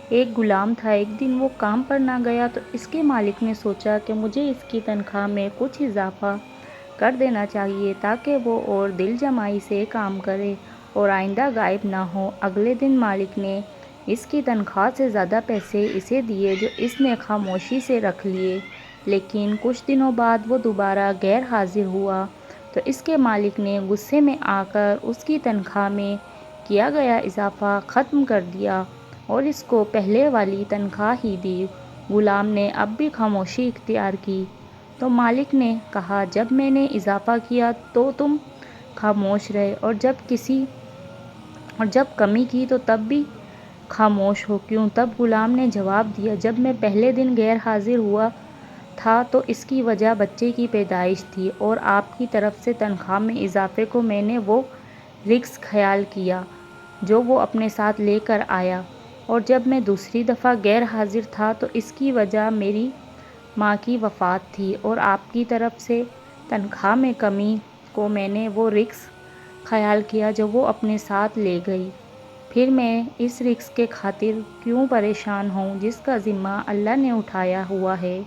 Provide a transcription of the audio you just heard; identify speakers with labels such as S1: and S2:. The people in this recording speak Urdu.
S1: ایک غلام تھا۔ ایک دن وہ کام پر نہ گیا تو اس کے مالک نے سوچا کہ مجھے اس کی تنخواہ میں کچھ اضافہ کر دینا چاہیے تاکہ وہ اور دل جمعی سے کام کرے اور آئندہ غائب نہ ہو۔ اگلے دن مالک نے اس کی تنخواہ سے زیادہ پیسے اسے دیے جو اس نے خاموشی سے رکھ لیے، لیکن کچھ دنوں بعد وہ دوبارہ غیر حاضر ہوا تو اس کے مالک نے غصے میں آ کر اس کی تنخواہ میں کیا گیا اضافہ ختم کر دیا اور اس کو پہلے والی تنخواہ ہی دی۔ غلام نے اب بھی خاموشی اختیار کی تو مالک نے کہا، جب میں نے اضافہ کیا تو تم خاموش رہے اور جب کمی کی تو تب بھی خاموش ہو کیوں؟ تب غلام نے جواب دیا، جب میں پہلے دن غیر حاضر ہوا تھا تو اس کی وجہ بچے کی پیدائش تھی اور آپ کی طرف سے تنخواہ میں اضافے کو میں نے وہ رزق خیال کیا جو وہ اپنے ساتھ لے کر آیا، اور جب میں دوسری دفعہ غیر حاضر تھا تو اس کی وجہ میری ماں کی وفات تھی اور آپ کی طرف سے تنخواہ میں کمی کو میں نے وہ رزق خیال کیا جو وہ اپنے ساتھ لے گئی۔ پھر میں اس رزق کے خاطر کیوں پریشان ہوں جس کا ذمہ اللہ نے اٹھایا ہوا ہے؟